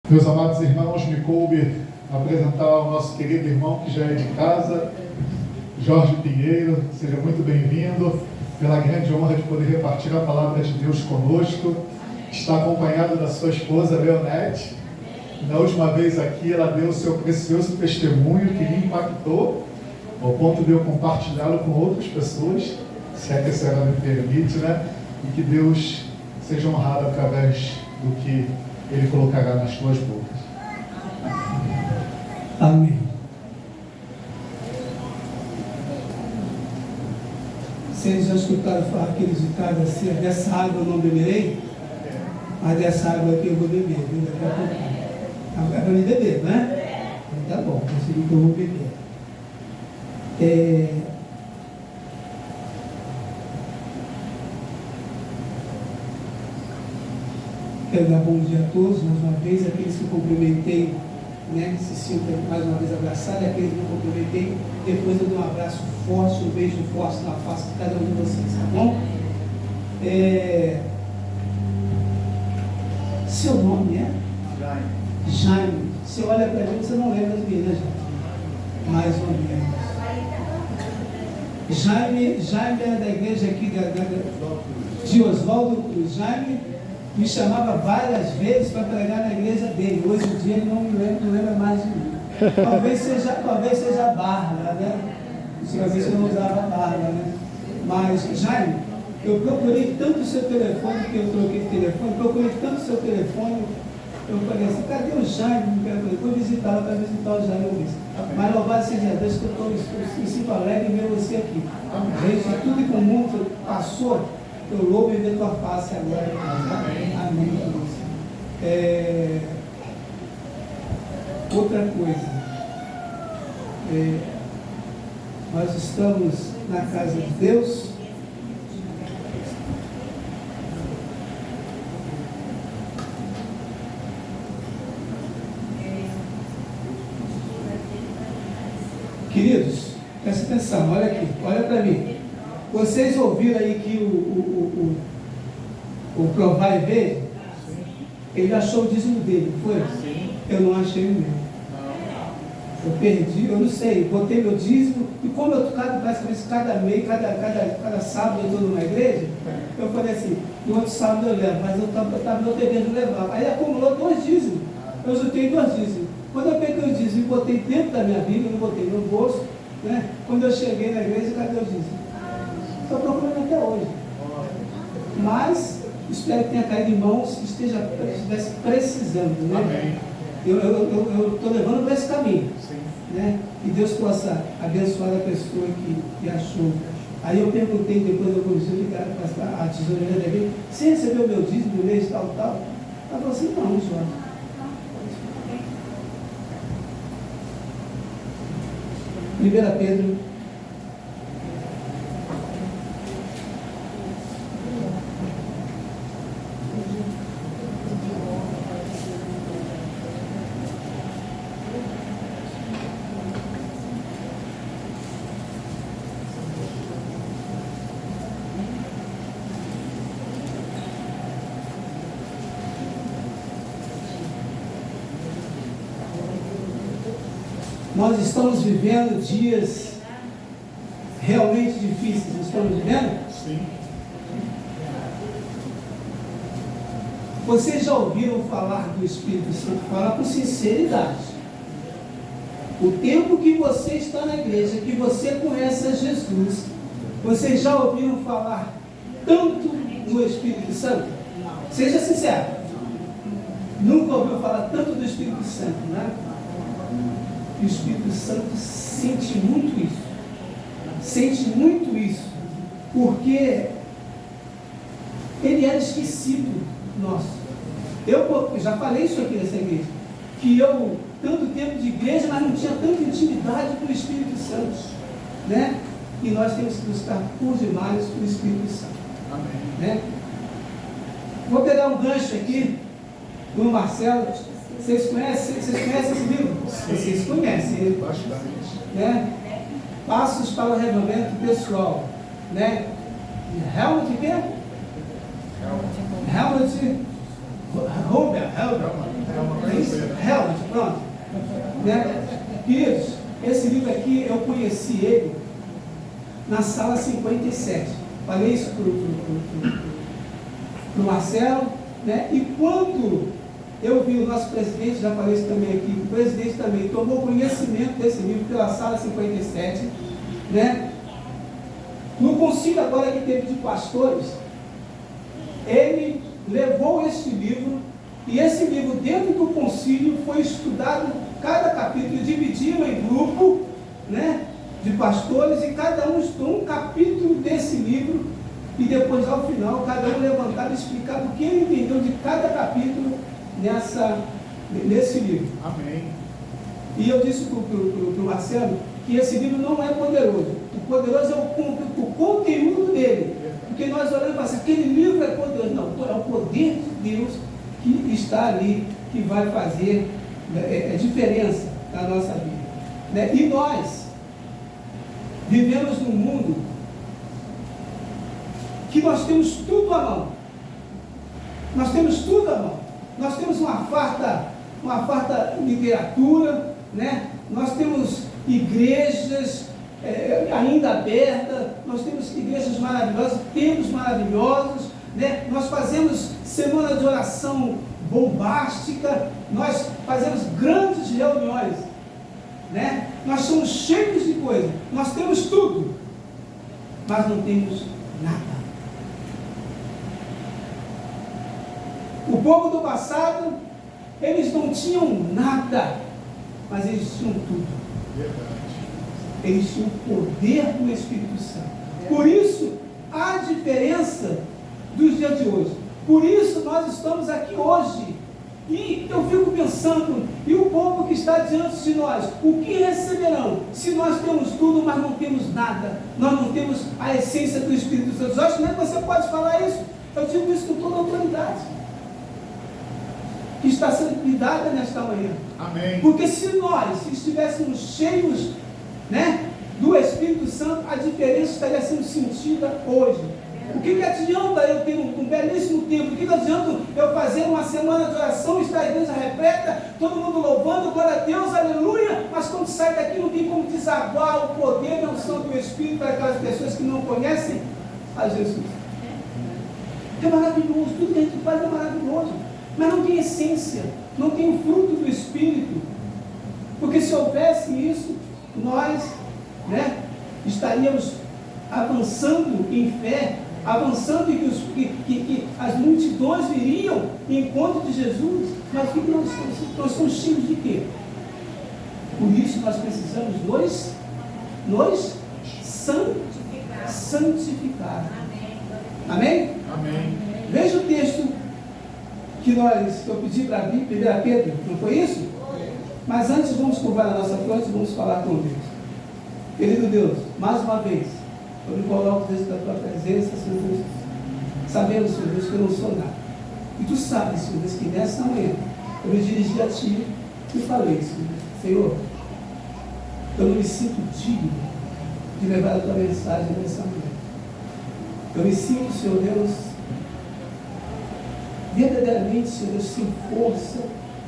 Meus amados irmãos, me coube apresentar o nosso querido irmão que já é de casa, Jorge Pinheiro. Seja muito bem-vindo, pela grande honra de poder repartir a palavra de Deus conosco. Está acompanhado da sua esposa, Leonete. Na última vez aqui, ela deu o seu precioso testemunho que me impactou, ao ponto de eu compartilhá-lo com outras pessoas, se é que a senhora me permite, né? E que Deus seja honrado através do que Ele colocará nas tuas bocas. Amém. Vocês já escutaram falar aqueles ditados assim: dessa água eu não beberei, mas dessa água aqui eu vou beber, viu? Daqui a pouco. É para me beber, né? Então, tá bom, consegui que eu vou beber. Quero dar bom dia a todos, mais uma vez, aqueles que eu cumprimentei, né, se sintam mais uma vez abraçados, aqueles que eu cumprimentei, depois eu dou um abraço forte, um beijo forte na face de cada um de vocês, tá bom? Seu nome é? Jaime. Você olha para mim, você não lembra de mim, né, Jaime? Mais ou menos. Jaime era da igreja aqui de Oswaldo Cruz. Jaime me chamava várias vezes para pregar na igreja dele. Hoje em dia ele não lembra mais de mim. Talvez seja Bárbara, né? Uma vez que eu não usava Bárbara, né? Mas, Jaime, eu procurei tanto o seu telefone, que eu troquei de telefone, procurei tanto o seu telefone, eu falei assim: cadê o Jaime? Eu fui visitá-lo para visitar o Jaime. Mas louvado seja Deus que eu me sinto alegre em ver você aqui. Gente, tudo que o mundo passou, eu louvo e ver tua face agora. Amém. Outra coisa, nós estamos na casa de Deus. Queridos, presta atenção, olha aqui, olha para mim. Vocês ouviram aí que o Provai veio? Ele achou o dízimo dele, não foi? Sim. Eu não achei o meu. Eu perdi, eu não sei, botei meu dízimo, e como eu basicamente cada mês, cada sábado eu estou numa igreja, eu falei assim: no outro sábado eu levo, mas eu estava meu devendo levar. Aí acumulou 2 dízimos, eu juntei 2 dízimos. Quando eu peguei o dízimo e botei dentro da minha Bíblia, não botei no bolso, né? Quando eu cheguei na igreja, cadê o dízimo? Estou procurando até hoje. Mas espero que tenha caído em mãos que estivesse precisando, né? Amém. Eu estou levando para esse caminho, né? E Deus possa abençoar a pessoa que achou. Aí eu perguntei, depois eu comecei a ligar para a tesoureira da igreja: você recebeu o meu dízimo do mês tal? Ela falou assim: não, Jorge. 1 Pedro Nós estamos vivendo dias realmente difíceis, não estamos vivendo? Sim. Vocês já ouviram falar do Espírito Santo? Falar com sinceridade. O tempo que você está na igreja, que você conhece a Jesus, vocês já ouviram falar tanto no Espírito Santo? Seja sincero. Nunca ouviu falar tanto do Espírito Santo, né? E o Espírito Santo sente muito isso, porque ele era esquecido nosso. Eu já falei isso aqui nessa igreja, que eu, tanto tempo de igreja, mas não tinha tanta intimidade com o Espírito Santo, né? E nós temos que buscar por demais o Espírito Santo. Amém. Né? Vou pegar um gancho aqui do Marcelo. Vocês conhecem esse livro? Sim. Vocês conhecem, Bastante. né? Passos para o Arrependimento Pessoal, né? Helmut Huber, Helmut, pronto. Né? Queridos, esse livro aqui, eu conheci ele na sala 57. Falei isso para o Marcelo, né? E quando eu vi o nosso presidente, já falei isso também aqui, o presidente também tomou conhecimento desse livro pela sala 57, né? No concílio agora que teve de pastores, ele levou este livro, e esse livro dentro do concílio foi estudado, cada capítulo, dividiram em grupo, né, de pastores, e cada um estudou um capítulo desse livro, e depois ao final cada um levantava e explicava o que ele entendeu de cada capítulo nesse livro. Amém. E eu disse para o Marcelo que esse livro não é poderoso. O poderoso é o conteúdo dele. Porque nós olhamos e falamos assim, aquele livro é poderoso. Não, é o poder de Deus que está ali, que vai fazer diferença na nossa vida. Né? E nós vivemos num mundo que nós temos tudo à mão. Nós temos tudo à mão. Nós temos uma farta literatura, né? Nós temos igrejas ainda abertas, nós temos igrejas maravilhosas, templos maravilhosos, né? Nós fazemos semana de oração bombástica, nós fazemos grandes reuniões, né? Nós somos cheios de coisas, nós temos tudo, mas não temos nada. O povo do passado, eles não tinham nada, mas eles tinham tudo. Verdade. Eles tinham o poder do Espírito Santo. Por isso, há diferença dos dias de hoje. Por isso, nós estamos aqui hoje. E eu fico pensando, e o povo que está diante de nós, o que receberão se nós temos tudo, mas não temos nada? Nós não temos a essência do Espírito Santo. Eu acho que nem você pode falar isso. Eu digo isso com toda a autoridade que está sendo me dada nesta manhã. Amém. Porque se nós estivéssemos cheios, né, do Espírito Santo, a diferença estaria sendo sentida hoje. O que adianta eu ter um belíssimo tempo? O que adianta eu fazer uma semana de oração, estar a igreja repleta, todo mundo louvando, glória a Deus, aleluia, mas quando sai daqui não tem como desaguar o poder da unção do Espírito para aquelas pessoas que não conhecem a Jesus. É maravilhoso, tudo que a gente faz é maravilhoso, mas não tem essência, não tem o fruto do Espírito. Porque se houvesse isso, nós, né, estaríamos avançando em fé, avançando em que as multidões viriam em encontro de Jesus. Mas o que nós estamos? Nós estamos cheios de quê? Por isso nós precisamos nos santificar. Amém? Amém. Veja o texto que eu pedi para abrir, 1 Pedro, não foi isso? Mas antes vamos curvar a nossa fronte e vamos falar com Deus. Querido Deus, mais uma vez, eu me coloco diante da tua presença, Senhor Deus, sabendo, Senhor Deus, que eu não sou nada. E tu sabes, Senhor Deus, que nessa manhã eu me dirigi a ti e falei, Senhor, eu não me sinto digno de levar a tua mensagem nessa manhã. Eu me sinto, Senhor Deus, verdadeiramente, Senhor Deus, sem força,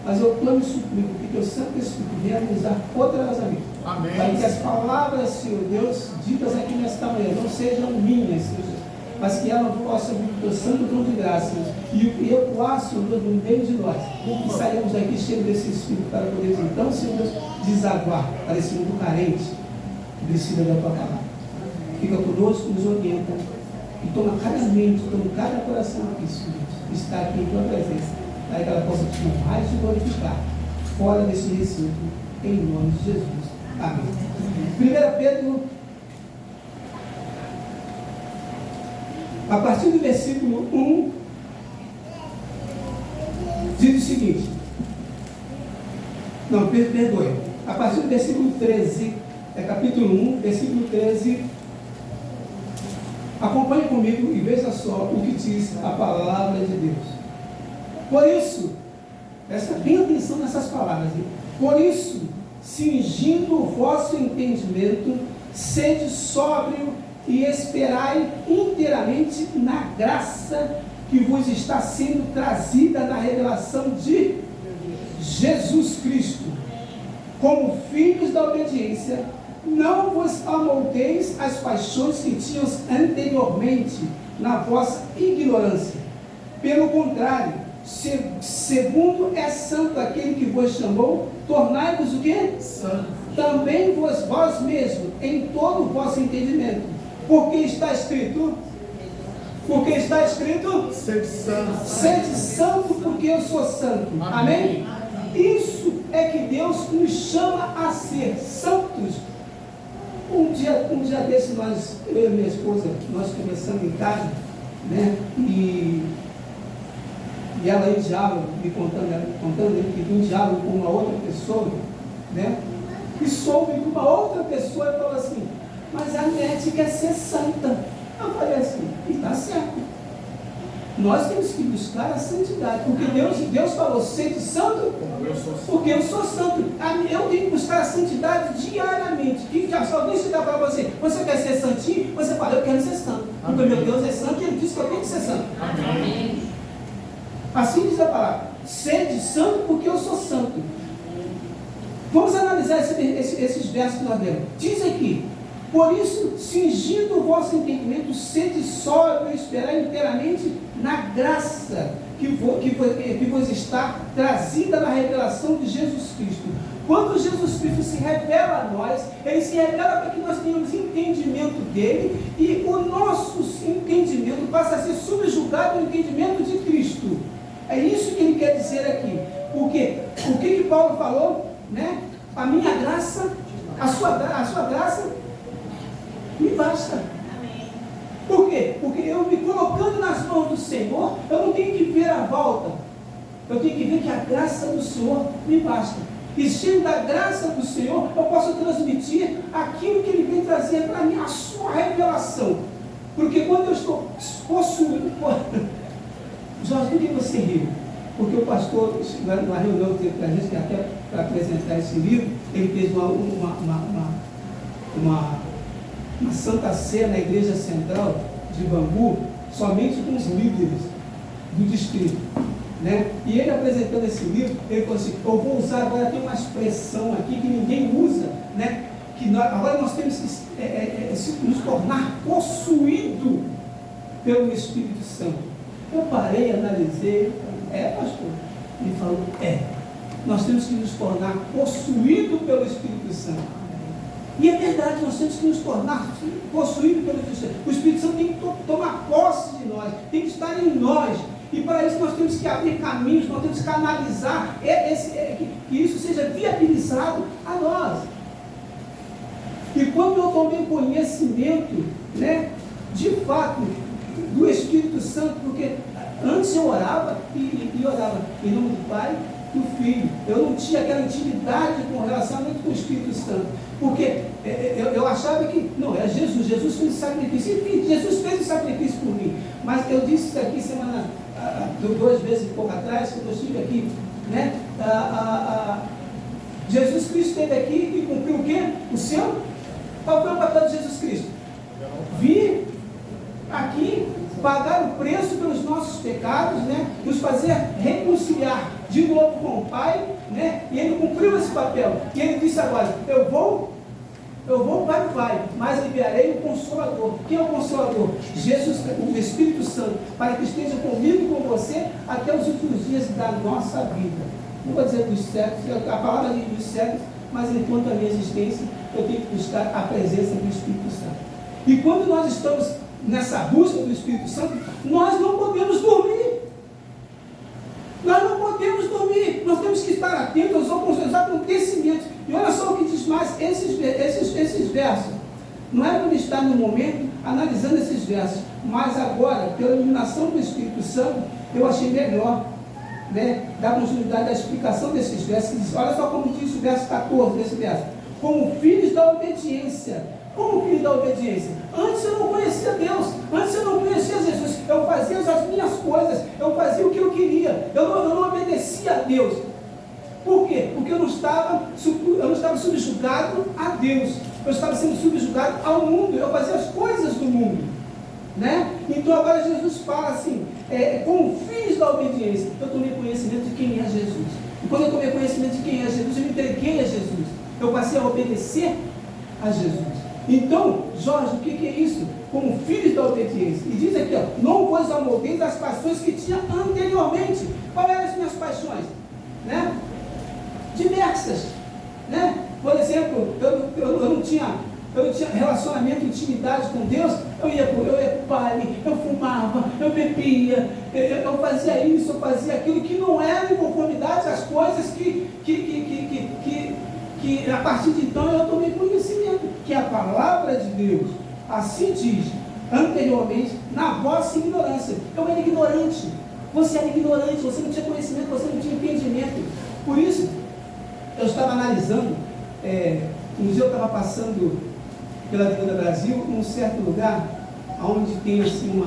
mas eu clamo e suplico que teu Santo Espírito venha nos dar poderosamente. Amém. Para que as palavras, Senhor Deus, ditas aqui nesta manhã, não sejam minhas, Senhor Deus, mas que elas possam vir do teu santo dom de graça, e ecoar, Senhor Deus, no meio de nós, e saímos daqui cheios desse Espírito para poder, então, Senhor Deus, desaguar para esse mundo carente que precisa da tua palavra. Fica conosco, nos orienta, e toma cada mente, toma cada coração aqui, Senhor Deus, está aqui em tua presença, para que ela possa te honrar e te glorificar, fora desse recinto, em nome de Jesus. Amém. 1 Pedro, a partir do versículo 1, diz o seguinte, não, perdoe, a partir do versículo 13, capítulo 1, versículo 13, acompanhe comigo e veja só o que diz a palavra de Deus. Por isso, presta bem atenção nessas palavras, hein? Por isso, cingindo o vosso entendimento, sede sóbrio e esperai inteiramente na graça que vos está sendo trazida na revelação de Jesus Cristo, como filhos da obediência, não vos amoldeis as paixões que tinhas anteriormente na vossa ignorância. Pelo contrário, segundo é santo aquele que vos chamou, tornai-vos o quê? Santo. Também vós mesmos, em todo o vosso entendimento. Porque está escrito, Sede santo. sede santo porque eu sou santo. Amém? Isso é que Deus nos chama a ser santos. Um dia desse, eu e minha esposa, nós conversamos em casa, né? E ela em diálogo, me contando que em diálogo com uma outra pessoa, né? E soube que uma outra pessoa falou assim, mas a Nete quer ser santa. Eu falei assim, e está certo. Nós temos que buscar a santidade, porque Deus falou, sede santo, porque eu sou santo. Eu tenho que buscar a santidade diariamente. Se alguém chegar para você quer ser santinho? Você fala, eu quero ser santo. Porque meu Deus é santo e Ele disse que eu tenho que ser santo. Amém. Assim diz a palavra, sede santo porque eu sou santo. Vamos analisar esses versos que nós lemos. Diz aqui, por isso, cingindo o vosso entendimento, sede sóbrio e esperar inteiramente na graça que vos está trazida na revelação de Jesus Cristo. Quando Jesus Cristo se revela a nós, Ele se revela para que nós tenhamos entendimento dEle, e o nosso entendimento passa a ser subjugado ao entendimento de Cristo. É isso que Ele quer dizer aqui. Porque o que Paulo falou? Né? A minha graça, a sua graça me basta. Por quê? Porque eu me colocando nas mãos do Senhor, eu não tenho que ver a volta. Eu tenho que ver que a graça do Senhor me basta. E cheio da graça do Senhor, eu posso transmitir aquilo que Ele vem trazer para mim, a sua revelação. Porque quando eu estou possuindo... Jorge, por que você riu? Porque o pastor, na reunião que teve para a gente, até para apresentar esse livro, ele fez uma Santa Ceia na Igreja Central de Bangu, somente com os líderes do distrito. Né? E ele apresentando esse livro, ele falou assim, eu vou usar, agora tem uma expressão aqui que ninguém usa, né? Que agora nós temos que nos tornar possuído pelo Espírito Santo. Eu parei, analisei, pastor? Ele falou, nós temos que nos tornar possuídos pelo Espírito Santo. E é verdade, nós temos que nos tornar possuídos pelo Espírito Santo. O Espírito Santo tem que tomar posse de nós, tem que estar em nós. E para isso nós temos que abrir caminhos, nós temos que canalizar, que isso seja viabilizado a nós. E quando eu tomei conhecimento, né, de fato, do Espírito Santo, porque antes eu orava e orava em nome do Pai, do Filho. Eu não tinha aquela intimidade com relacionamento com o Espírito Santo, porque eu achava que, não, é Jesus fez o sacrifício, enfim, Jesus fez o sacrifício por mim. Mas eu disse isso aqui semana, 2 vezes e pouco atrás, quando eu estive aqui, né? Jesus Cristo esteve aqui e cumpriu o quê? O seu? Qual foi o papel de Jesus Cristo? Vir aqui, pagar o preço pelos nossos pecados, né? Nos fazer reconciliar de novo com o Pai, né? E Ele cumpriu esse papel. E Ele disse agora, eu vou para o Pai, mas enviarei o Consolador. Quem é o Consolador? Jesus, o Espírito Santo, para que esteja comigo e com você até os últimos dias da nossa vida. Não vou dizer dos séculos, a palavra diz dos séculos, mas enquanto a minha existência, eu tenho que buscar a presença do Espírito Santo. E quando nós estamos nessa busca do Espírito Santo, nós não podemos dormir. Nós não podemos dormir. Nós temos que estar atentos aos acontecimentos. E olha só o que diz mais esses versos. Não é para estar no momento analisando esses versos, mas agora, pela iluminação do Espírito Santo, eu achei melhor, né, dar continuidade à explicação desses versos. Olha só como diz o verso 14 desse verso. Como filhos da obediência. Como filho da obediência? Antes eu não conhecia Deus, antes eu não conhecia Jesus, eu fazia as minhas coisas, eu fazia o que eu queria, eu não obedecia a Deus. Por quê? Porque eu não estava subjugado a Deus, eu estava sendo subjugado ao mundo, eu fazia as coisas do mundo, né? Então agora Jesus fala assim, como filhos da obediência, eu tomei conhecimento de quem é Jesus. quando eu tomei conhecimento de quem é Jesus, eu me entreguei a Jesus. Eu passei a obedecer a Jesus. Então, Jorge, o que é isso? Como filhos da obediência. E diz aqui, ó, não vos amoldeis das paixões que tinha anteriormente. Quais eram as minhas paixões? Né? Diversas. Né? Por exemplo, eu não tinha relacionamento, intimidade com Deus. Eu ia para o baile, eu fumava, eu bebia, eu fazia isso, eu fazia aquilo, que não era em conformidade às coisas que a partir de então eu tomei conhecimento, que a palavra de Deus assim diz, anteriormente, na vossa ignorância. Eu era ignorante, você era ignorante, você não tinha conhecimento, você não tinha entendimento. Por isso, eu estava analisando, um dia eu estava passando pela Avenida Brasil, num certo lugar, onde tem assim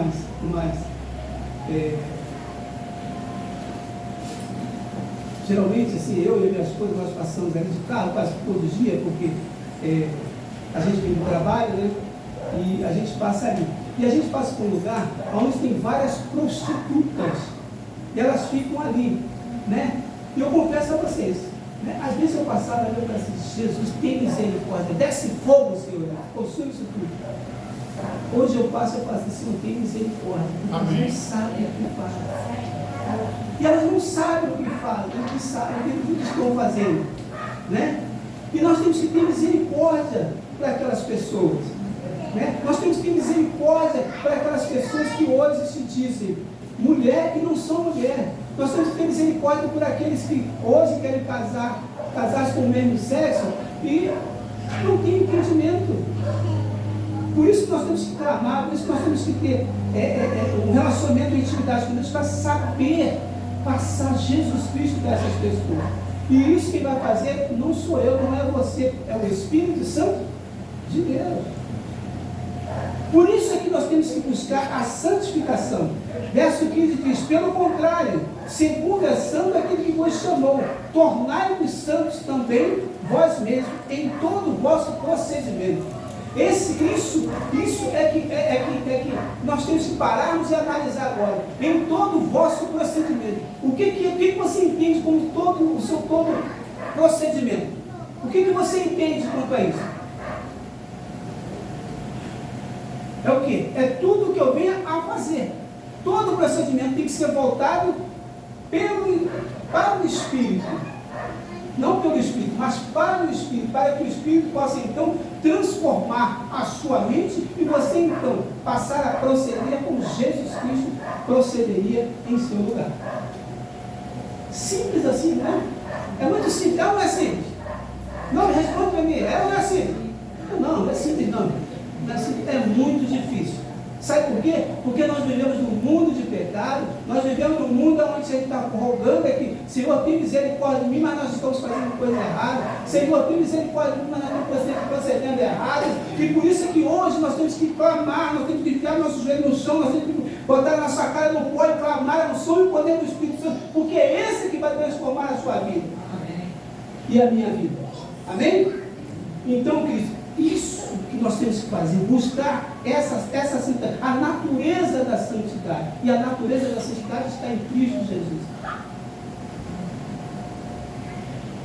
geralmente assim, eu e minha esposa, nós passamos ali de carro quase todo dia, porque a gente vem do trabalho, né? E a gente passa ali. E a gente passa por um lugar onde tem várias prostitutas, e elas ficam ali, né? E eu confesso a vocês, né? Às vezes eu passava ali e eu falava assim, Jesus, tem misericórdia, desce fogo, Senhor, possui isso tudo. Hoje eu passo e falo assim, Senhor, tem misericórdia, porque elas não sabem o que fazem. E elas não sabem o que fazem, o que estão fazendo, né? E nós temos que ter misericórdia para aquelas pessoas, né? Nós temos que ter misericórdia para aquelas pessoas que hoje se dizem mulher e não são mulher. Nós temos que ter misericórdia por aqueles que hoje querem casar com o mesmo sexo e não têm entendimento. Por isso que nós temos que clamar, por isso que nós temos que ter um relacionamento de intimidade com Deus, para saber passar Jesus Cristo para essas pessoas. E isso quem vai fazer não sou eu, não é você, é o Espírito Santo de Deus. Por isso é que nós temos que buscar a santificação. Verso 15 diz, pelo contrário, segundo é santo aquele que vos chamou, tornai-vos santos também vós mesmos, em todo o vosso procedimento. Isso é que nós temos que pararmos e analisar agora, em todo o vosso procedimento. O que você entende como todo o seu procedimento? O que você entende quanto a isso? É o que? É tudo que eu venho a fazer. Todo o procedimento tem que ser voltado para o Espírito. Não pelo Espírito, mas para o Espírito, para que o Espírito possa então transformar a sua mente e você então passar a proceder como Jesus Cristo procederia em seu lugar. Simples assim, né? É muito simples. Não é simples. Não, responde para mim. Não é simples. Não é simples não. É muito difícil. Sabe por quê? Porque nós vivemos num mundo de pecado, nós vivemos num mundo onde a gente está rogando aqui, Senhor, tem misericórdia de mim, mas nós estamos fazendo coisa errada. Senhor, tem misericórdia de mim, mas nós estamos procedendo errado. E por isso é que hoje nós temos que clamar, nós temos que enfiar nosso joelho no chão, nós temos que botar a nossa cara no pó e clamar ao som e poder do Espírito Santo, porque é esse que vai transformar a sua vida. Amém. E a minha vida. Amém? Então, Cristo, isso que nós temos que fazer, buscar essa santidade, a natureza da santidade. E a natureza da santidade está em Cristo Jesus.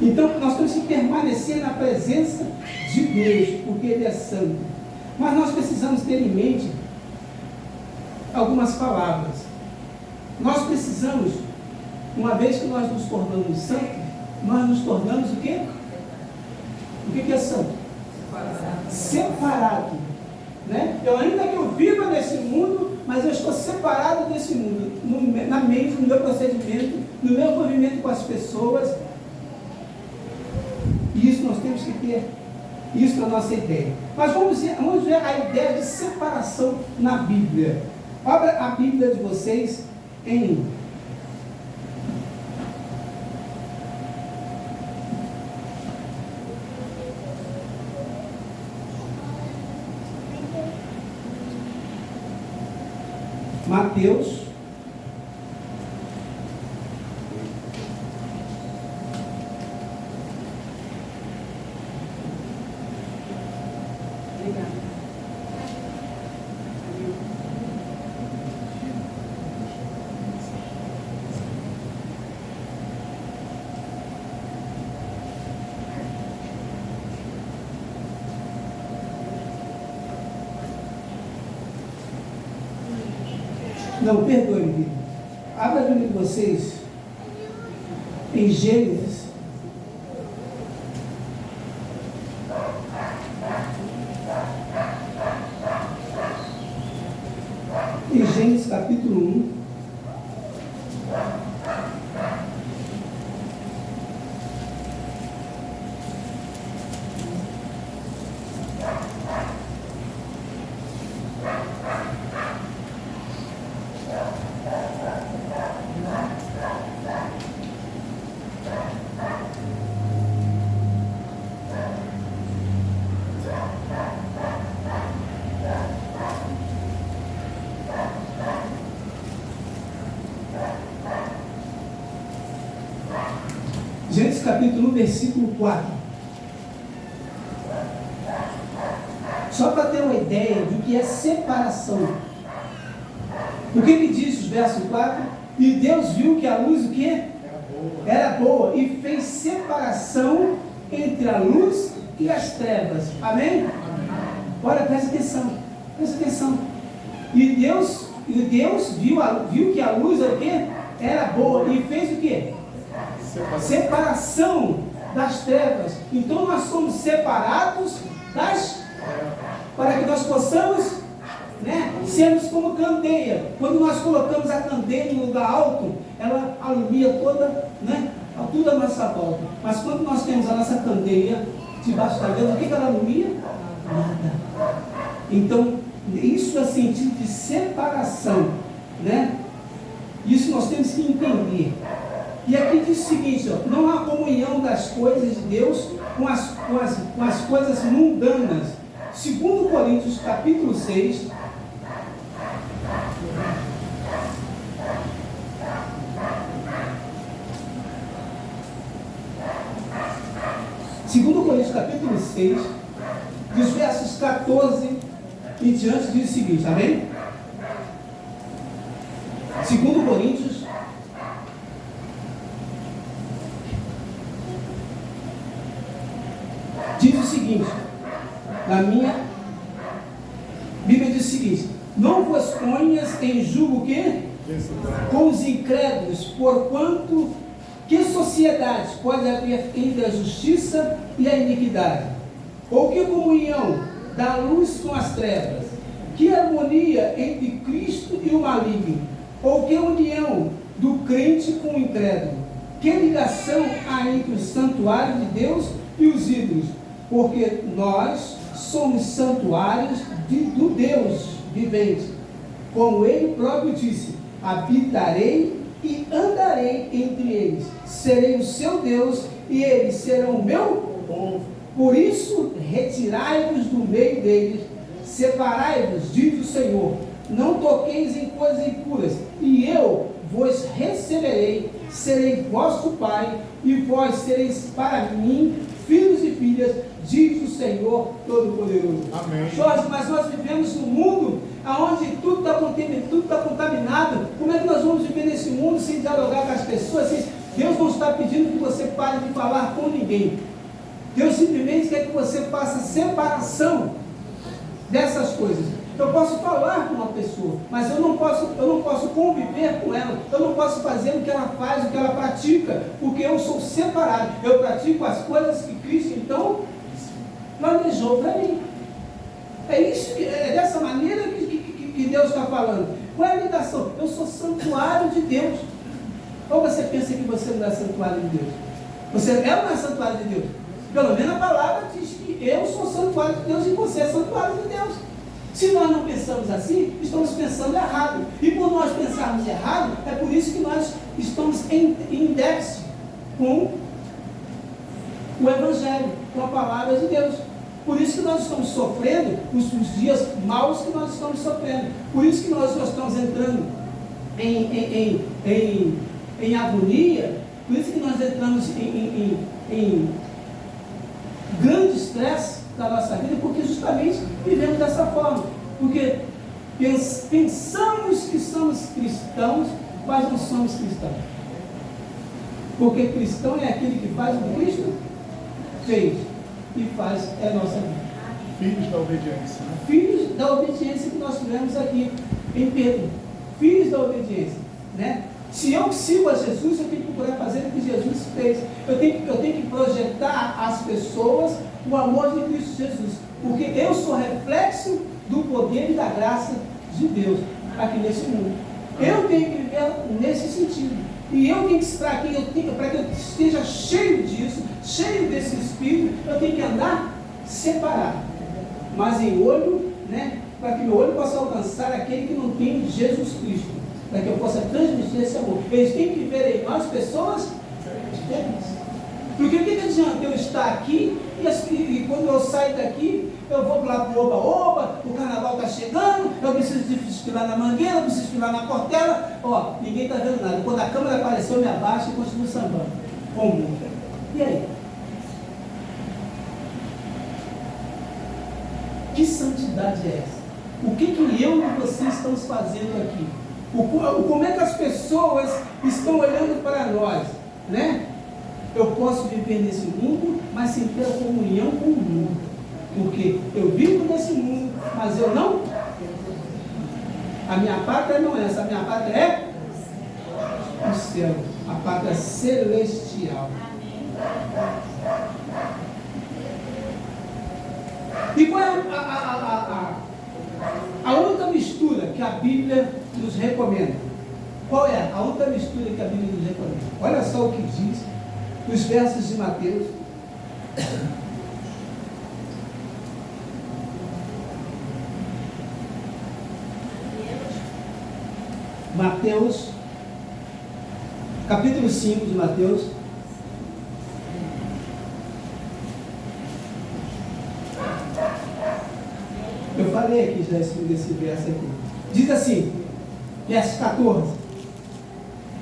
Então nós temos que permanecer na presença de Deus, porque Ele é santo. Mas nós precisamos ter em mente algumas palavras. Nós precisamos, uma vez que nós nos tornamos santos, nós nos tornamos o quê? O que é santo? Separado, né? Eu ainda que eu viva nesse mundo, mas eu estou separado desse mundo, na mente, no meu procedimento, no meu movimento com as pessoas. E isso nós temos que ter, isso é a nossa ideia. Mas vamos ver a ideia de separação na Bíblia. Abra a Bíblia de vocês em Mateus, Não, perdoe-me. Abra a Bíblia de vocês em Gênesis. Em Gênesis capítulo 1. Gênesis capítulo 1, versículo 4. Só para ter uma ideia do que é separação. O que ele diz os versos 4? E Deus viu que a luz o quê? Era boa e fez separação entre a luz e as trevas. Amém? Olha, presta atenção. Presta atenção. E Deus viu que a luz era o quê? Era boa e fez o quê? Separação das trevas. Então nós somos separados para que nós possamos, sermos como candeia. Quando nós colocamos a candeia no lugar alto, ela alumia toda, tudo à nossa volta. Mas quando nós temos a nossa candeia debaixo da mesa, o que ela alumia? Nada. Então isso é sentido de separação, Isso nós temos que entender. E aqui diz o seguinte, não há comunhão das coisas de Deus com as coisas mundanas. 2 Coríntios capítulo 6. Segundo Coríntios capítulo 6, dos versos 14 em diante, diz o seguinte, amém? 2 Coríntios diz o seguinte, na minha Bíblia diz o seguinte: não vos ponhas em julgo o quê? Com os incrédulos, porquanto que sociedade pode haver entre a justiça e a iniquidade? Ou que comunhão da luz com as trevas? Que harmonia entre Cristo e o maligno? Ou que união do crente com o incrédulo? Que ligação há entre o santuário de Deus e os ídolos? Porque nós somos santuários do Deus vivente. Como ele próprio disse: habitarei e andarei entre eles, serei o seu Deus e eles serão o meu povo. Por isso retirai-vos do meio deles, separai-vos, diz o Senhor, não toqueis em coisas impuras, e eu vos receberei, serei vosso Pai, e vós sereis para mim filhos e filhas, diz o Senhor Todo-Poderoso. Amém. Jorge, mas nós vivemos num mundo onde tudo está contaminado. Como é que nós vamos viver nesse mundo sem dialogar com as pessoas? Deus não está pedindo que você pare de falar com ninguém. Deus simplesmente quer que você faça separação dessas coisas. Eu posso falar com uma pessoa, mas eu não posso conviver com ela. Eu não posso fazer o que ela faz, o que ela pratica, porque eu sou separado. Eu pratico as coisas que Cristo então planejou para mim. É dessa maneira que Deus está falando. Qual é a ligação? Eu sou santuário de Deus. Ou você pensa que você não é santuário de Deus? Você é ou não é santuário de Deus? Pelo menos a palavra diz que eu sou santuário de Deus e você é santuário de Deus. Se nós não pensamos assim, estamos pensando errado. E por nós pensarmos errado, é por isso que nós estamos em déficit com o Evangelho, com a palavra de Deus. Por isso que nós estamos sofrendo os dias maus que nós estamos sofrendo. Por isso que nós estamos entrando em agonia. Por isso que nós entramos em grande estresse da nossa vida, porque justamente vivemos dessa forma. Porque pensamos que somos cristãos, mas não somos cristãos. Porque cristão é aquele que faz o que Cristo fez e faz a nossa vida. Filhos da obediência. Filhos da obediência que nós tivemos aqui em Pedro. filhos da obediência, né? Se eu sigo a Jesus, eu tenho que procurar fazer o que Jesus fez. Eu tenho que projetar às pessoas o amor de Cristo Jesus, porque eu sou reflexo do poder e da graça de Deus aqui nesse mundo. Eu tenho que viver nesse sentido. E eu tenho que estar aqui, para que eu esteja cheio disso, cheio desse Espírito, eu tenho que andar separado, mas em olho, né? Para que meu olho possa alcançar aquele que não tem Jesus Cristo, para que eu possa transmitir esse amor. Eles têm que ver em nós pessoas diferentes. Porque o que adianta eu estar aqui e quando eu saio daqui, eu vou lá para o oba-oba, o carnaval está chegando, eu preciso desfilar na Mangueira, eu preciso desfilar na Portela, ó, ninguém está vendo nada. Quando a câmera apareceu, eu me abaixo e continuo sambando. Como? E aí? Que santidade é essa? O que eu e você estamos fazendo aqui? Como é que as pessoas estão olhando para nós, né? Eu posso viver nesse mundo, mas sem ter a comunhão com o mundo. Porque eu vivo nesse mundo, mas eu não. A minha pátria não é essa, a minha pátria é o céu, a pátria celestial. E qual é a outra mistura que a Bíblia nos recomenda? Qual é a outra mistura que a Bíblia nos recomenda? Olha só o que diz os versos de Mateus. Mateus, capítulo 5 de Mateus. Eu falei aqui já desse verso aqui. Diz assim, verso 14.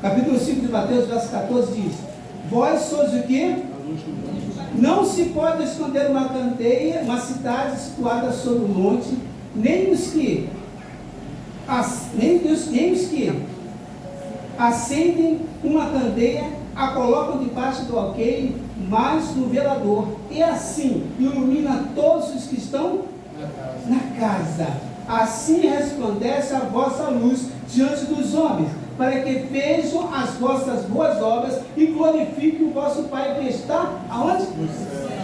Capítulo 5 de Mateus, verso 14 diz: vós sois o quê? Não se pode esconder uma candeia, uma cidade situada sobre o monte, nem os que acendem uma candeia, a colocam debaixo do alqueire, mas no velador, e assim ilumina todos os que estão na casa. Assim resplandece a vossa luz diante dos homens, para que vejam as vossas boas obras e glorifiquem o vosso Pai que está aonde?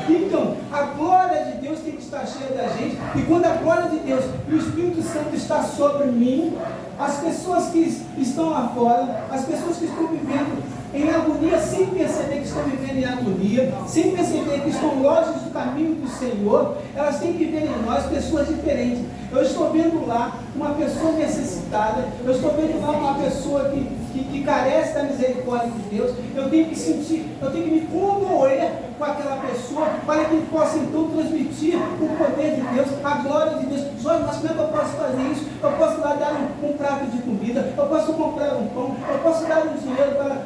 Então, a glória de Deus tem que estar cheia da gente, e quando a glória de Deus e o Espírito Santo está sobre mim, as pessoas que estão lá fora, as pessoas que estão vivendo em agonia, sem perceber que estão vivendo em agonia, sem perceber que estão longe do caminho do Senhor, elas têm que ver em nós pessoas diferentes. Eu estou vendo lá uma pessoa necessitada, eu estou vendo lá uma pessoa que carece da misericórdia de Deus. Eu tenho que sentir, eu tenho que me comover com aquela pessoa, para que ele possa então transmitir o poder de Deus, a glória de Deus. Jorge, mas como é que eu posso fazer isso? Eu posso lá dar um prato de comida, eu posso comprar um pão, eu posso dar um dinheiro para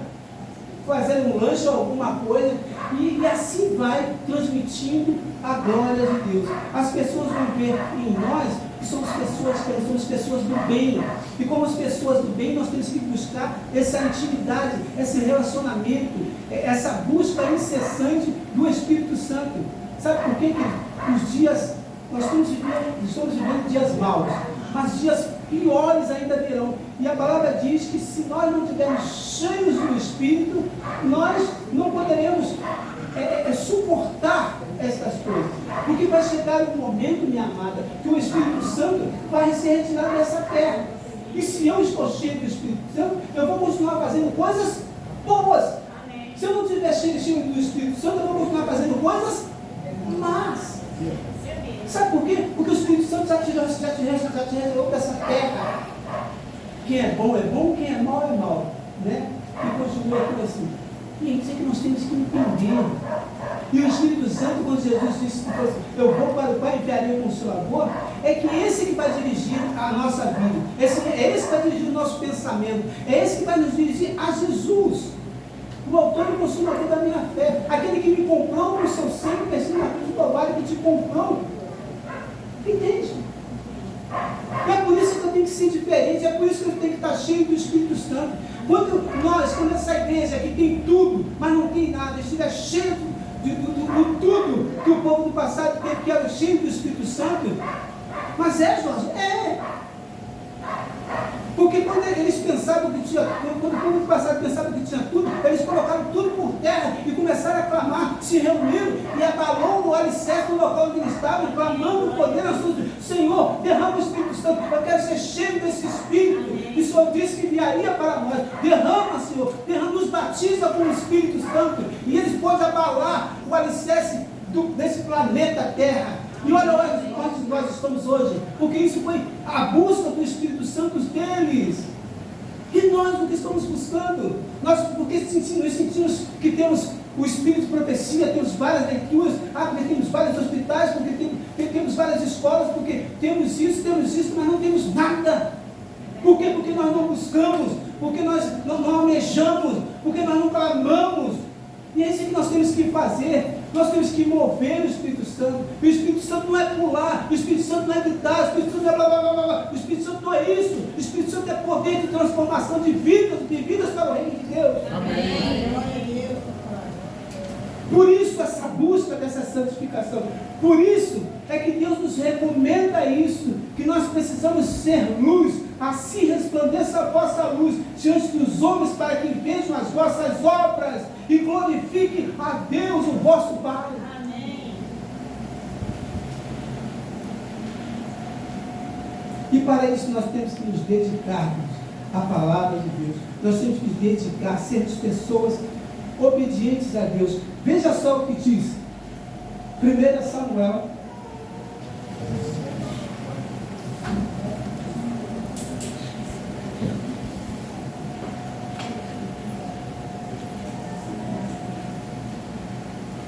fazer um lanche ou alguma coisa, e assim vai transmitindo a glória de Deus. As pessoas vão ver em nós que somos pessoas do bem, e como as pessoas do bem, nós temos que buscar essa intimidade, esse relacionamento, essa busca incessante do Espírito Santo. Sabe por quê? Que os dias, nós estamos vivendo dias maus, mas dias piores ainda virão. E a palavra diz que se nós não estivermos cheios do Espírito, nós não poderemos suportar estas coisas. Porque vai chegar um momento, minha amada, que o Espírito Santo vai ser retirado dessa terra. E se eu estou cheio do Espírito Santo, eu vou continuar fazendo coisas boas. Se eu não estiver cheio do Espírito Santo, eu vou continuar fazendo coisas más. Sabe por quê? Porque o Espírito Santo já te revelou dessa terra. Quem é bom, quem é mau, né? E continua por assim. E isso é que nós temos que entender. E o Espírito Santo, quando Jesus disse, eu vou para o Pai e enviarei o Consolador, é que esse que vai dirigir a nossa vida, é esse que vai dirigir o nosso pensamento, é esse que vai nos dirigir a Jesus, o autor e consumador da minha fé, aquele que me comprou com o seu sangue, que é na cruz do Calvário, que te comprou. Entende? E é por isso que eu tenho que ser diferente, é por isso que eu tenho que estar cheio do Espírito Santo. Quando essa igreja que tem tudo, mas não tem nada, estiver cheio de tudo que o povo do passado teve, que era cheio do Espírito Santo, mas Jorge, porque Porque quando eles pensavam que tinha, quando o povo do passado pensava que tinha tudo, eles colocaram tudo por terra e começaram a clamar, se reuniram e abalou o alicerce do local onde eles estavam, clamando o poder nas suas. Senhor, derrama o Espírito Santo, eu quero ser cheio desse Espírito, que o Senhor disse que enviaria para nós. Derrama, Senhor, derrama, nos batiza com o Espírito Santo, e eles podem abalar o alicerce desse planeta Terra. E olha onde nós estamos hoje, porque isso foi a busca do Espírito Santo deles. E nós o que estamos buscando? Porque nós sentimos que temos o Espírito de profecia, temos várias leituras, porque temos vários hospitais, porque temos várias escolas, porque temos isso, mas não temos nada. Por quê? Porque nós não buscamos, porque nós não almejamos, porque nós não clamamos. E é isso que nós temos que fazer. Nós temos que mover o Espírito Santo. O Espírito Santo não é pular, o Espírito Santo não é gritar, o Espírito Santo não é blá blá blá blá. O Espírito Santo não é isso. O Espírito Santo é poder de transformação de vidas para o reino de Deus. Amém. Por isso essa busca dessa santificação. Por isso é que Deus nos recomenda isso, que nós precisamos ser luz. Assim resplandeça a vossa luz diante dos homens, para que vejam as vossas obras e glorifiquem a Deus, o vosso Pai. Amém. E para isso nós temos que nos dedicarmos à palavra de Deus. Nós temos que nos dedicar a sermos pessoas obedientes a Deus. Veja só o que diz 1 Samuel.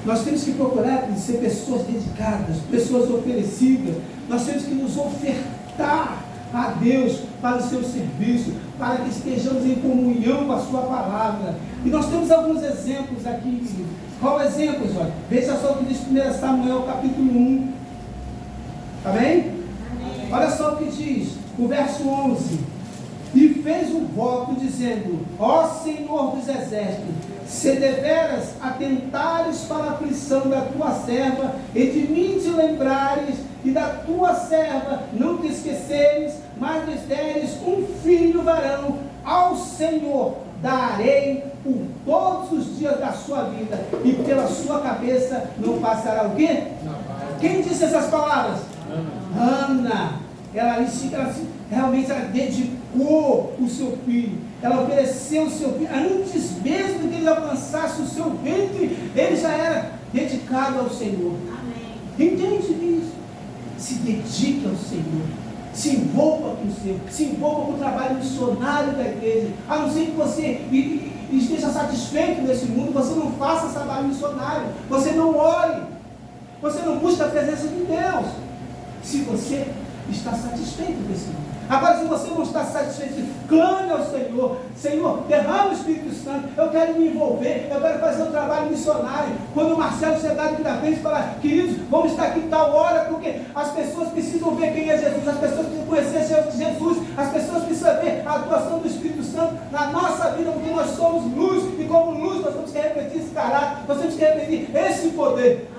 Nós temos que procurar ser pessoas dedicadas, pessoas oferecidas. Nós temos que nos ofertar a Deus para o seu serviço, para que estejamos em comunhão com a sua palavra. E nós temos alguns exemplos aqui. Qual exemplo, Jorge? Veja só o que diz 1 Samuel capítulo 1. Está bem? Amém. Olha só o que diz, o verso 11. E fez um voto dizendo: ó Senhor dos exércitos, se deveras atentares para a aflição da tua serva, e de mim te lembrares, e da tua serva não te esqueceres, mas lhes deres um filho varão, ao Senhor darei por todos os dias da sua vida, e pela sua cabeça não passará o quê? Quem disse essas palavras? Ana. Ela realmente dedicou o seu filho, ela ofereceu o seu filho, antes mesmo que ele alcançasse o seu ventre, ele já era dedicado ao Senhor. Amém. Entende isso? Se dedique ao Senhor, se envolva com o Senhor, se envolva com o trabalho missionário da igreja. A não ser que você esteja satisfeito nesse mundo, você não faça trabalho missionário, você não ore, você não busca a presença de Deus. Se você está satisfeito com esse mundo. Agora, se você não está satisfeito, clame ao Senhor. Senhor, derrama o Espírito Santo. Eu quero me envolver, eu quero fazer um trabalho missionário. Quando o Marcelo chegar aqui na frente e falar: queridos, vamos estar aqui tal hora, porque as pessoas precisam ver quem é Jesus, as pessoas precisam conhecer Jesus, as pessoas precisam ver a atuação do Espírito Santo na nossa vida, porque nós somos luz, e como luz nós temos que repetir esse caráter, nós temos que repetir esse poder.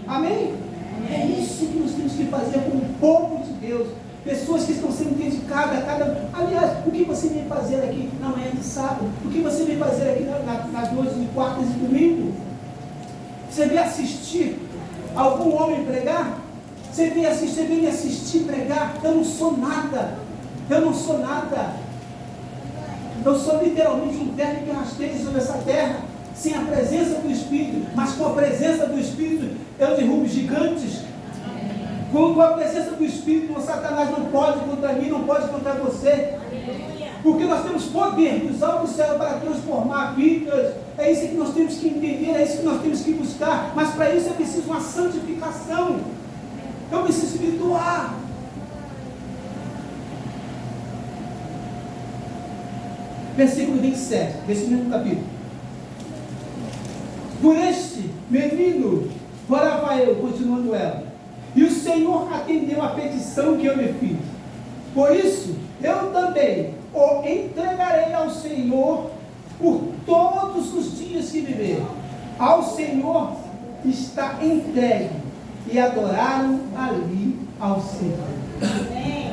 Amém? É isso que nós temos que fazer com o povo de Deus. Pessoas que estão sendo dedicadas a cada... Aliás, o que você vem fazer aqui na manhã de sábado? O que você vem fazer aqui nas noites de quartas e domingo? Você vem assistir algum homem pregar? Você vem me assistir pregar? Eu não sou nada. Eu não sou nada. Eu sou literalmente um verme que rasteja sobre essa terra, sem a presença do Espírito, mas com a presença do Espírito eu derrubo gigantes. Com a presença do Espírito, o Satanás não pode contra mim, não pode contra você. Porque nós temos poder dos altos céus para transformar vidas. É isso que nós temos que entender, é isso que nós temos que buscar. Mas para isso é preciso uma santificação. Eu preciso me doar. Versículo 27, desse mesmo capítulo. Por este menino, orava eu, continuando ela, e o Senhor atendeu a petição que eu lhe fiz. Por isso, eu também o entregarei ao Senhor por todos os dias que viver. Ao Senhor está entregue. E adoraram ali ao Senhor.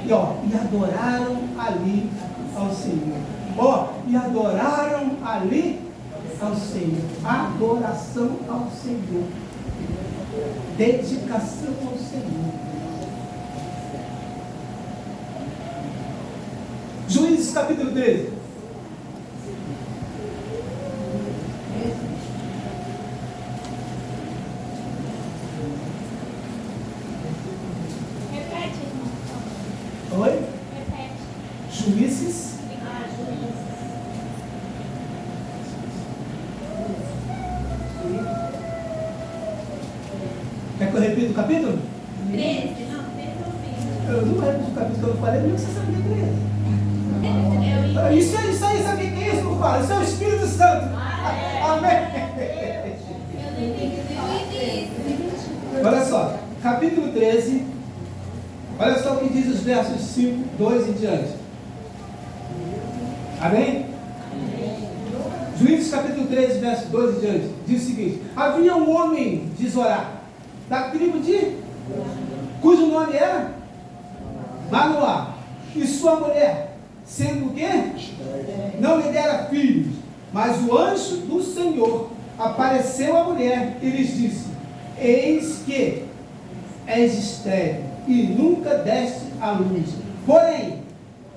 E adoraram ali ao Senhor. Ó, e adoraram ali ao Senhor. Adoração ao Senhor. Dedicação ao Senhor. Juízes capítulo 13. Repete, irmão. Oi? Repete. Juízes. Quer que eu repita o capítulo? 13, não, 13 ou 20. Eu não repito o capítulo que eu falei, nem que você sabe o que é 13. Isso aí, sabe o que é isso que eu falo? Isso é o Espírito Santo. Amém. Eu não entendi. Olha só, capítulo 13. Olha só o que diz os versos 5, 2 em diante. Amém? Juízes capítulo 13, verso 2 em diante. Diz o seguinte: havia um homem de Zorá, da tribo de, cujo nome era Manoá, e sua mulher, sendo o quê? Não lhe dera filhos, mas o anjo do Senhor apareceu à mulher e lhes disse: eis que és estéril e nunca deste à luz, porém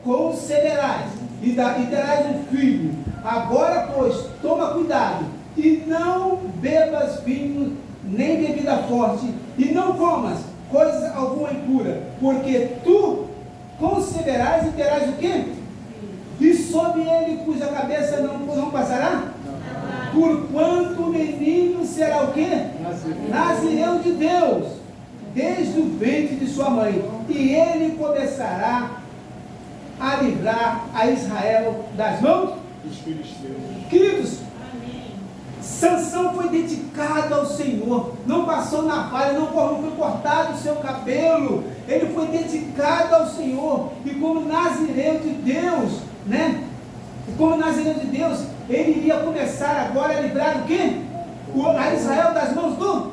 conceberás e terás um filho. Agora, pois, toma cuidado e não bebas vinho nem bebida forte, e não comas coisa alguma impura, porque tu conceberás e terás o quê? E sobre ele cuja cabeça não passará? Porquanto o menino será o quê? Nazireu de Deus, desde o ventre de sua mãe, e ele começará a livrar a Israel das mãos Dos filisteus. Queridos, Sansão foi dedicado ao Senhor, não passou na falha, não foi cortado o seu cabelo, ele foi dedicado ao Senhor, e como nazireu de Deus, né? E como nazireu de Deus, ele iria começar agora a livrar o quê? A Israel das mãos do...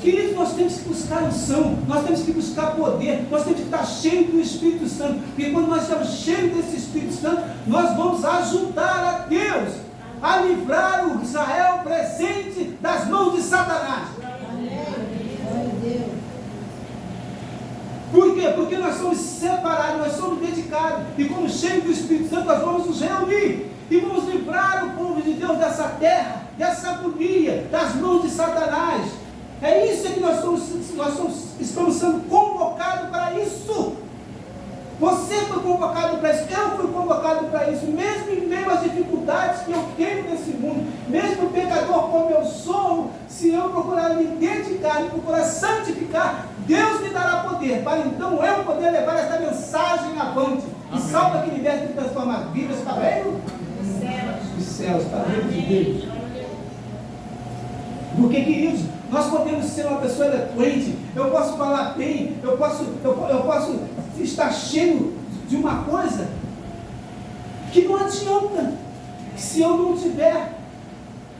Queridos, nós temos que buscar unção, nós temos que buscar poder, nós temos que estar cheios do Espírito Santo, porque quando nós estamos cheios desse Espírito Santo, nós vamos ajudar a Deus a livrar o Israel presente das mãos de Satanás. Por quê? Porque nós somos separados, nós somos dedicados, e como cheios do Espírito Santo, nós vamos nos reunir e vamos livrar o povo de Deus dessa terra, dessa agonia, das mãos de Satanás. É isso que nós estamos sendo convocados para isso. Você foi convocado para isso, eu fui convocado para isso, mesmo em meio às dificuldades que eu tenho nesse mundo, mesmo pecador como eu sou, se eu procurar me dedicar e procurar santificar, Deus me dará poder, para então eu poder levar essa mensagem avante, e salva que liberta e transforma vidas para o reino dos céus, para o reino de Deus. Porque, queridos, nós podemos ser uma pessoa eloquente, eu posso falar bem, eu posso estar cheio de uma coisa que não adianta, se eu não tiver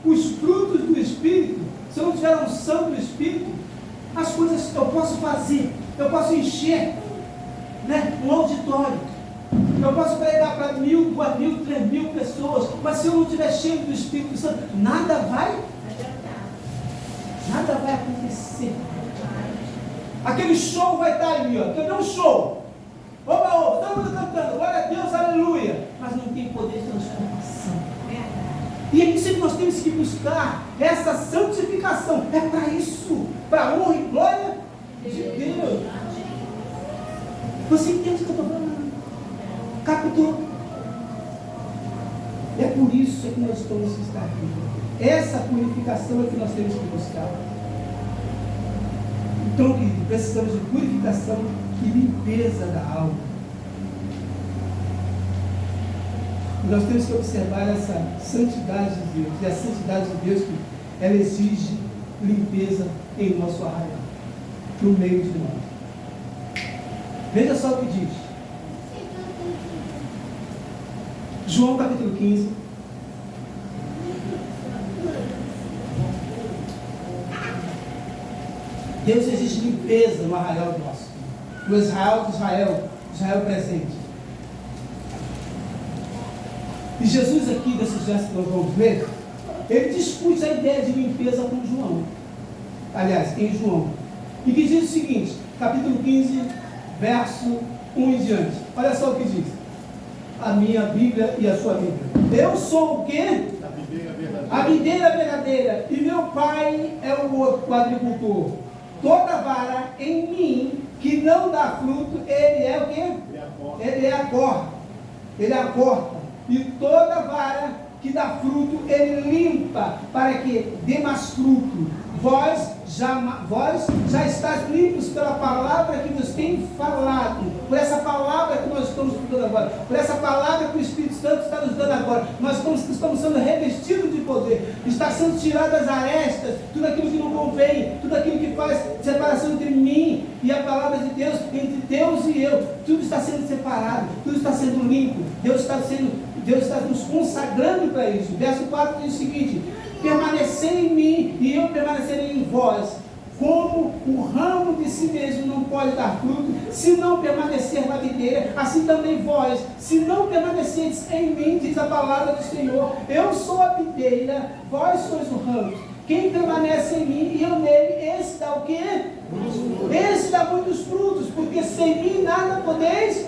os frutos do Espírito, se eu não tiver a unção do Espírito, as coisas eu posso fazer, eu posso encher, né, um auditório, eu posso pregar para 1.000, 2.000, 3.000 pessoas, mas se eu não estiver cheio do Espírito Santo, nada vai acontecer. Aquele show vai estar ali, ó. Cadê um show? Oba, oba, todo mundo cantando, glória a Deus, aleluia. Mas não tem poder de transformação. E é isso que nós temos que buscar, essa santificação. É para isso, para a honra e glória de Deus. Você entende o que eu estou falando? Captou? É por isso que nós estamos aqui. Essa purificação é que nós temos que buscar. Então, querido, precisamos de purificação e limpeza da alma. E nós temos que observar essa santidade de Deus. E a santidade de Deus, ela exige limpeza em nosso arraial, no meio de nós. Veja só o que diz. João capítulo 15. Deus exige limpeza no arraial nosso, no Israel de Israel presente. E Jesus aqui, desse gesto que nós vamos ver, ele discute a ideia de limpeza com João. Aliás, em João. E que diz o seguinte, capítulo 15, verso 1 em diante. Olha só o que diz. A minha Bíblia e a sua Bíblia. Eu sou o quê? A videira verdadeira. E meu pai é o agricultor. Toda vara em mim que não dá fruto, ele é o quê? Ele é a corta. Ele é a corta. E toda vara que dá fruto, ele limpa, para que dê mais fruto. Vós já estáis limpos pela palavra que nos tem falado, por essa palavra que nós estamos estudando agora, por essa palavra que o Espírito Santo está nos dando agora. Nós estamos sendo revestidos de poder, está sendo tiradas as arestas, tudo aquilo que não convém, tudo aquilo que faz separação entre mim e a palavra de Deus, entre Deus e eu, tudo está sendo separado, tudo está sendo limpo. Deus está nos consagrando para isso. Verso 4 diz o seguinte: permanecei em mim e eu permanecerei em vós. Como o ramo de si mesmo não pode dar fruto se não permanecer na videira, assim também vós, se não permanecerdes em mim, diz a palavra do Senhor. Eu sou a videira, vós sois o ramo. Quem permanece em mim e eu nele, esse dá o quê? Esse dá muitos frutos, porque sem mim nada podeis.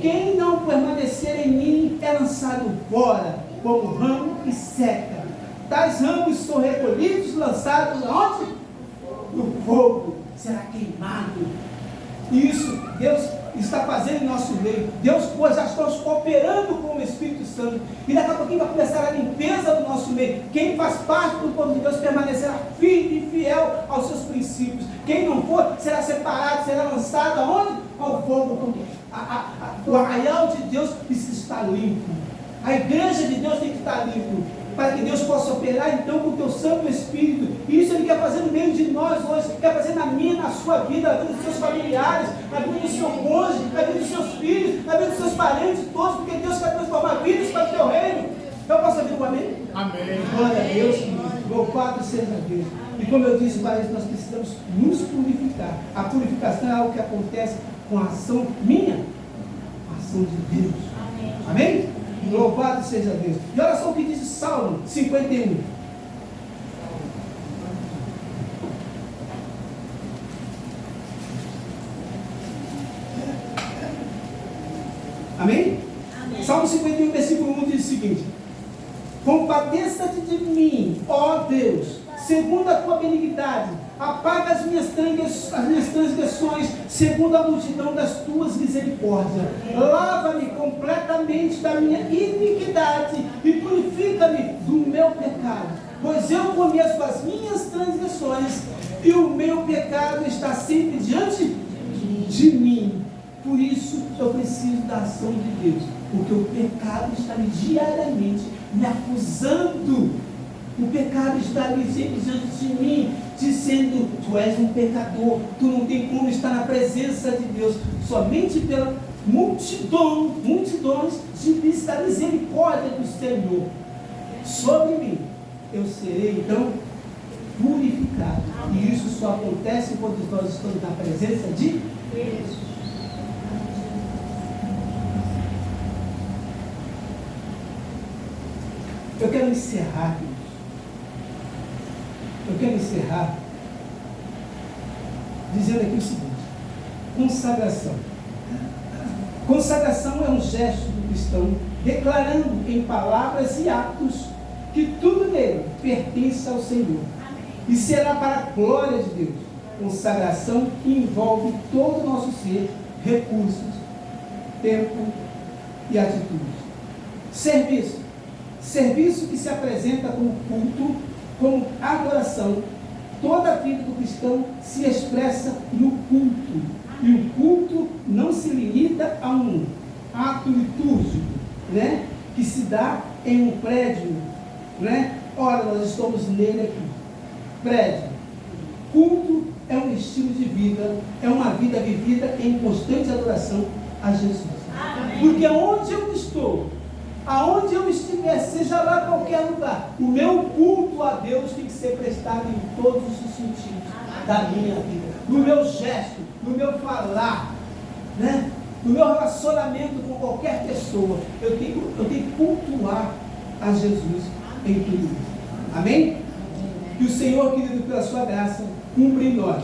Quem não permanecer em mim é lançado fora, como ramo e seca. Tais ramos são recolhidos, lançados aonde? No fogo, será queimado. Isso Deus está fazendo em nosso meio. Deus, pois, já estamos cooperando com o Espírito Santo. E daqui a pouquinho vai começar a limpeza do nosso meio. Quem faz parte do povo de Deus permanecerá firme e fiel aos seus princípios. Quem não for, será separado, será lançado aonde? Ao fogo. O arraial de Deus está limpo. A igreja de Deus tem que estar limpo, para que Deus possa operar então com o teu Santo Espírito. E isso Ele quer fazer no meio de nós hoje, quer fazer na minha, na sua vida, na vida dos seus familiares, na vida do seu cônjuge, na vida dos seus filhos, na vida dos seus parentes, todos, porque Deus quer transformar vidas para o teu reino. Eu posso ouvir um amém? Amém. Glória a Deus, louvado seja Deus. E como eu disse para eles, nós precisamos nos purificar. A purificação é algo que acontece com a ação minha, a ação de Deus. Amém? Louvado seja Deus. E olha só o que diz o Salmo 51. Amém? Amém. Salmo 51, versículo 1 diz o seguinte: compadeça-te de mim, ó Deus, segundo a tua benignidade, apaga as minhas transgressões, segundo a multidão das tuas misericórdias. Lava-me completamente da minha iniquidade e purifica-me do meu pecado, pois eu conheço as minhas transgressões e o meu pecado está sempre diante de mim. Por isso eu preciso da ação de Deus, porque o pecado está diariamente me acusando. O pecado está ali sempre diante de mim, dizendo: tu és um pecador, tu não tem como estar na presença de Deus. Somente pela multidões da misericórdia do Senhor sobre mim, eu serei então purificado. E isso só acontece quando nós estamos na presença de Deus. Eu quero encerrar, queridos. Eu quero encerrar dizendo aqui o seguinte: consagração. Consagração é um gesto do cristão declarando em palavras e atos que tudo nele pertence ao Senhor e será para a glória de Deus. Consagração que envolve todo o nosso ser, recursos, tempo e atitudes. Serviço. Serviço que se apresenta como culto, como adoração. Toda a vida do cristão se expressa no culto. E o culto não se limita a um ato litúrgico, né, que se dá em um prédio, né? Ora, nós estamos nele aqui. Prédio. Culto é um estilo de vida, é uma vida vivida em constante adoração a Jesus. Amém. Porque onde eu estou, aonde eu estiver, seja lá qualquer lugar, o meu culto a Deus tem que ser prestado em todos os sentidos da minha vida, no meu gesto, no meu falar, né? no meu relacionamento com qualquer pessoa, eu tenho que cultuar a Jesus em tudo isso. Amém? Que o Senhor, querido, pela sua graça, cumpra em nós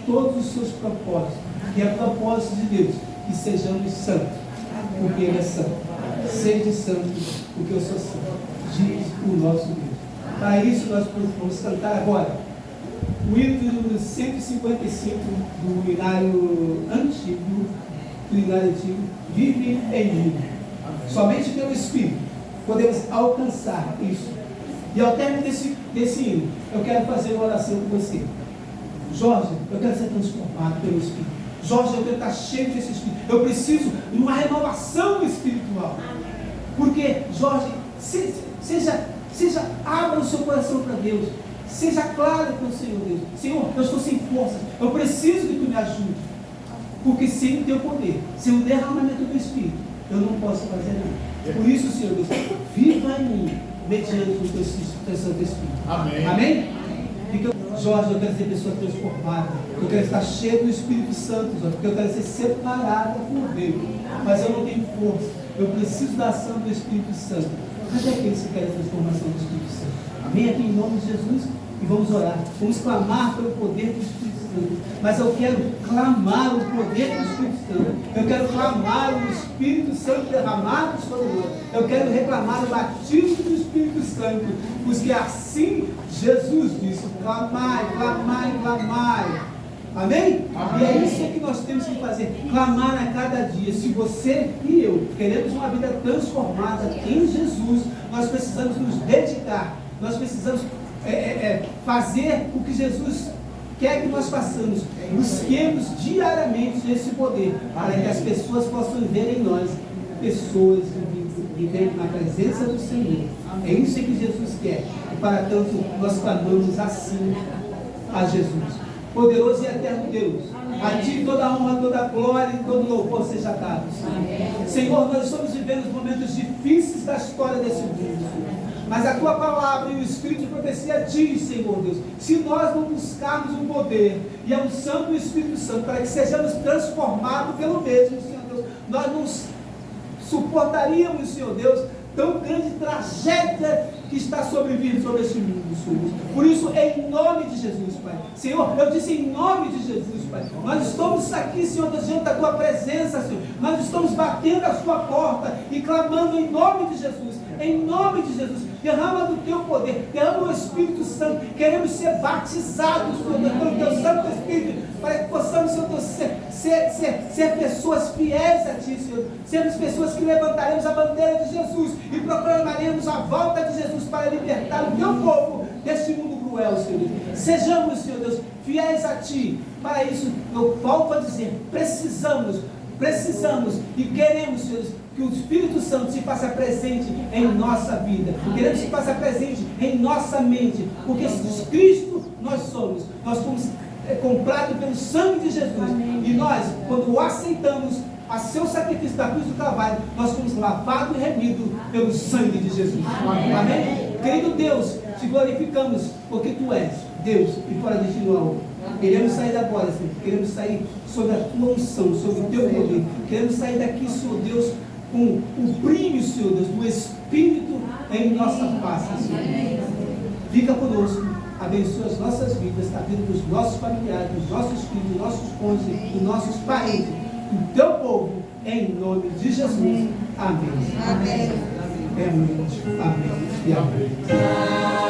todos os seus propósitos. E é propósito de Deus que sejamos santos, porque Ele é santo. Sede santo, porque eu sou santo, diz o nosso Deus. Para isso nós vamos cantar agora o hino número 155 do hinário antigo, Vive em mim. Somente pelo Espírito podemos alcançar isso. E ao término desse hino, eu quero fazer uma oração com você. Jorge, eu quero ser transformado pelo Espírito. Jorge, eu quero estar cheio desse Espírito. Eu preciso de uma renovação espiritual. Porque, Jorge, abra o seu coração para Deus. Seja claro com o Senhor Deus. Senhor, eu estou sem forças. Eu preciso que tu me ajude. Porque sem o teu poder, sem o derramamento do Espírito, eu não posso fazer nada. Por isso, Senhor Deus, viva em mim, mediante o teu Santo Espírito. Amém. Amém? Jorge, eu quero ser pessoa transformada. Eu quero estar cheio do Espírito Santo, Jorge, porque eu quero ser separada por Deus. Mas eu não tenho força. Eu preciso da ação do Espírito Santo. Cadê aqueles que querem a transformação do Espírito Santo? Amém? Aqui em nome de Jesus. E vamos orar. Vamos clamar pelo poder do Espírito Santo. Mas eu quero clamar o poder do Espírito Santo. Eu quero clamar o Espírito Santo derramado sobre nós. Eu quero reclamar o batismo do Espírito Santo. Porque assim Jesus disse: clamai, clamai, clamai. Amém? E é isso que nós temos que fazer, clamar a cada dia. Se você e eu queremos uma vida transformada em Jesus, nós precisamos nos dedicar, nós precisamos fazer o que Jesus quer que nós façamos. Busquemos diariamente esse poder, para que as pessoas possam ver em nós pessoas vivendo na presença do Senhor. É isso que Jesus quer. E para tanto nós clamamos assim a Jesus. Poderoso e eterno Deus, a Ti toda a honra, toda a glória e todo louvor seja dado, Senhor. Senhor, nós estamos vivendo momentos difíceis da história desse mundo, mas a Tua palavra e o Espírito de profecia diz, Senhor Deus, se nós não buscarmos o poder e a unção do Espírito Santo para que sejamos transformados pelo mesmo, Senhor Deus, nós não suportaríamos, Senhor Deus, tão grande tragédia que está sobrevindo sobre esse mundo, Senhor. Por isso, em nome de Jesus, Pai. Senhor, eu disse em nome de Jesus, Pai. Nós estamos aqui, Senhor, diante da Tua presença, Senhor. Nós estamos batendo a Sua porta e clamando em nome de Jesus. Em nome de Jesus. Derrama do Teu poder. Derrama o Espírito Santo. Queremos ser batizados, Senhor, pelo Teu Santo Espírito, para que possamos, Senhor, ser pessoas fiéis a Ti, Senhor. Sermos pessoas que levantaremos a bandeira de Jesus e proclamaremos a volta de Jesus para libertar o Teu povo deste mundo cruel, Senhor. Sejamos, Senhor Deus, fiéis a Ti. Para isso, eu volto a dizer, precisamos e queremos, Senhor, que o Espírito Santo se faça presente em nossa vida. Queremos que se faça presente em nossa mente, porque Cristo nós somos. Nós fomos comprados pelo sangue de Jesus. E nós, quando o aceitamos, a seu sacrifício da cruz do Calvário, nós fomos lavados e remidos pelo sangue de Jesus. Amém? Querido Deus, te glorificamos, porque Tu és Deus e fora de Ti não há outro. Queremos sair agora, Senhor. Queremos sair sob a Tua unção, sob o Teu poder. Queremos sair daqui, Senhor Deus, com o brilho, Senhor Deus, do Espírito em nossa face, Senhor. Fica conosco, abençoa as nossas vidas, a vida dos nossos familiares, dos nossos filhos, dos nossos cônjuges, dos nossos parentes, do Teu povo, em nome de Jesus. Amém. Amém. Amém. Amém. Amém.